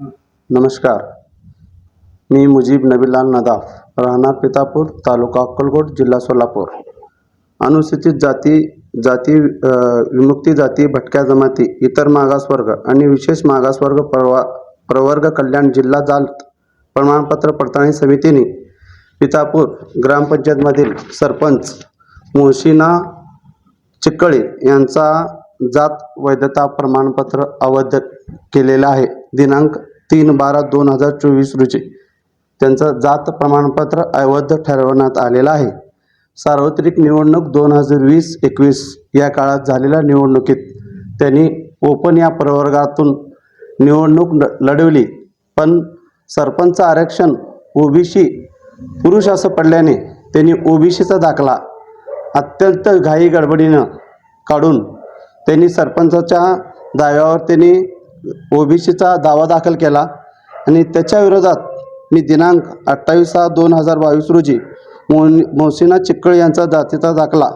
नमस्कार. मी मुजीब नबीलाल नदाफ, राहणार पितापूर, तालुका अक्कलकोट, जिल्हा सोलापूर. अनुसूचित जाती विमुक्ती जाती, भटक्या जमाती, इतर मागासवर्ग आणि विशेष मागासवर्ग प्रवर्ग कल्याण जिल्हा जात प्रमाणपत्र पडताळणी समितीने पितापूर ग्रामपंचायतमधील सरपंच मोहसिना चिक्कळे यांचा जात वैधता प्रमाणपत्र अवैध केलेला आहे. दिनांक 3/12/2024 रोजी त्यांचं जात प्रमाणपत्र अवैध ठरवण्यात आलेलं आहे. सार्वत्रिक निवडणूक 2020-21 या काळात झालेल्या निवडणुकीत त्यांनी ओपन या प्रवर्गातून निवडणूक लढवली, पण सरपंच आरक्षण ओबीसी पुरुष असं पडल्याने त्यांनी ओबीसीचा दाखला अत्यंत घाई गडबडीनं काढून त्यांनी सरपंचाच्या दाव्यावर त्यांनी ओबीसीचा दावा दाखल केला आणि त्याच्या विरोधात मी दिनांक 28/6/2022 रोजी मोहसिना चिक्कळे यांचा जातीचा दाखला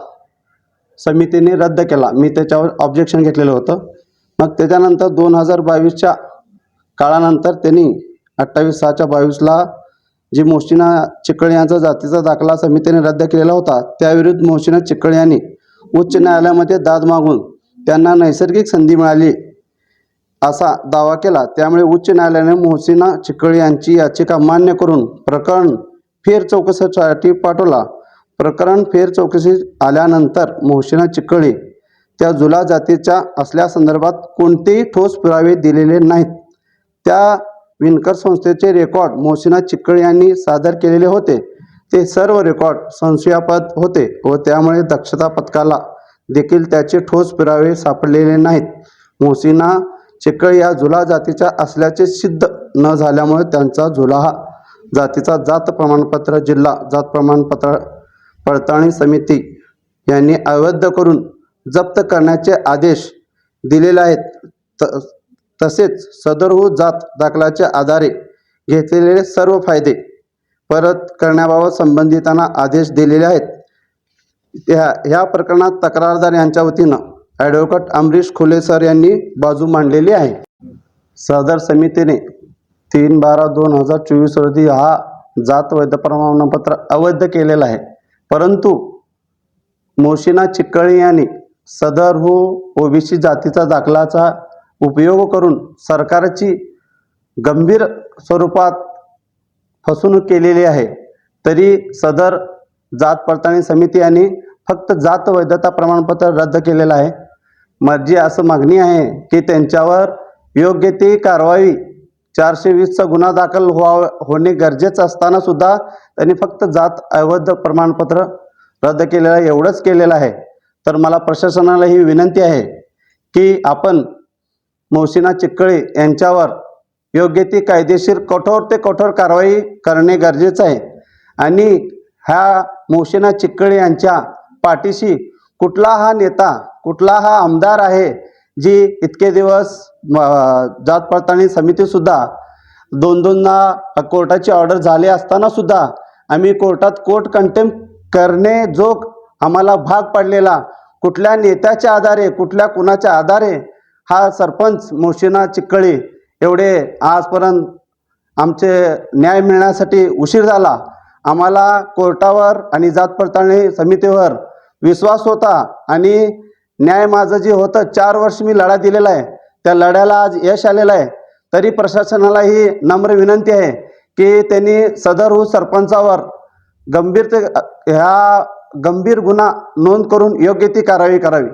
समितीने रद्द केला. मी त्याच्यावर ऑब्जेक्शन घेतलेलं होतं. मग त्याच्यानंतर 2022च्या काळानंतर त्यांनी 28/6/22ला जी मोहसिना चिक्कळे यांचा जातीचा दाखला समितीने रद्द केलेला होता, त्याविरुद्ध मोहसिना चिक्कळे यांनी उच्च न्यायालयामध्ये दाद मागून त्यांना नैसर्गिक संधी मिळाली असा दावा केला. त्यामुळे उच्च न्यायालयाने मोहसिना चिक्कळे यांची याचिका मान्य करून प्रकरण फेर चौकशीसाठी पाठवला. प्रकरण फेर चौकशी आल्यानंतर मोहसिना चिक्कळे त्या जुला जातीच्या असल्यासंदर्भात कोणतेही ठोस पुरावे दिलेले नाहीत. त्या विणकर संस्थेचे रेकॉर्ड मोहसिना चिक्कळे यांनी सादर केलेले होते. ते सर्व रेकॉर्ड संशयास्पद होते व त्यामुळे दक्षता पथकाला देखील त्याचे ठोस पुरावे सापडलेले नाहीत. मोहसिना चिक्कळे या झुला जातीच्या असल्याचे सिद्ध न झाल्यामुळे त्यांचा झुला हा जातीचा जात प्रमाणपत्र जिल्हा जात प्रमाणपत्र पडताळणी समिती यांनी अवैध करून जप्त करण्याचे आदेश दिलेले आहेत. तसेच सदरहून जात दाखल्याच्या आधारे घेतलेले सर्व फायदे परत करण्याबाबत संबंधितांना आदेश दिलेले आहेत. ह्या प्रकरणात तक्रारदार यांच्या वतीनं ॲडव्होकेट अमरीश खुले सर यांनी बाजू मांडलेली आहे. सदर समितीने 3/12/2024 रोजी हा जात वैध प्रमाणपत्र अवैध केलेला आहे. परंतु मोहसिना चिक्कळे यांनी सदर ओबीसी जातीचा दाखलाचा उपयोग करून सरकारची गंभीर स्वरूपात फसवणूक केलेली आहे. तरी सदर जात पडताळणी समिती यांनी फक्त जात वैधता प्रमाणपत्र रद्द केलेलं आहे. माझी असं मागणी आहे की त्यांच्यावर योग्य ती कारवाई 420चा गुन्हा दाखल होणे गरजेचं असताना सुद्धा त्यांनी फक्त जात अवैध प्रमाणपत्र रद्द केलेलं आहे, एवढंच केलेलं आहे. तर मला प्रशासनाला ही विनंती आहे की आपण मोहसिना चिक्कळे यांच्यावर योग्य ती कायदेशीर कठोर ते कठोर कारवाई करणे गरजेचं आहे. आणि ह्या मोहसिना चिक्कळे यांच्या पाठीशी कुठला हा नेता, कुठला हा आमदार आहे जी इतके दिवस जात पडताळणी समितीसुद्धा 2-2दा कोर्टाची ऑर्डर झाले असताना सुद्धा आम्ही कोर्टात कोर्ट कंटेम्प्ट करणे जो आम्हाला भाग पडलेला, कुठल्या नेत्याच्या आधारे, कुठल्या कुणाच्या आधारे हा सरपंच मोहसिना चिक्कळे एवढे आजपर्यंत आमचे न्याय मिळण्यासाठी उशीर झाला. आम्हाला कोर्टावर आणि जात पडताळणी समितीवर विश्वास होता आणि न्याय माझं जे होतं 4 वर्ष मी लढा दिलेला आहे, त्या लढ्याला आज यश आलेलं आहे. तरी प्रशासनाला ही नम्र विनंती आहे की त्यांनी सदर सरपंचावर गंभीर गुन्हा नोंद करून योग्य ती कारवाई करावी.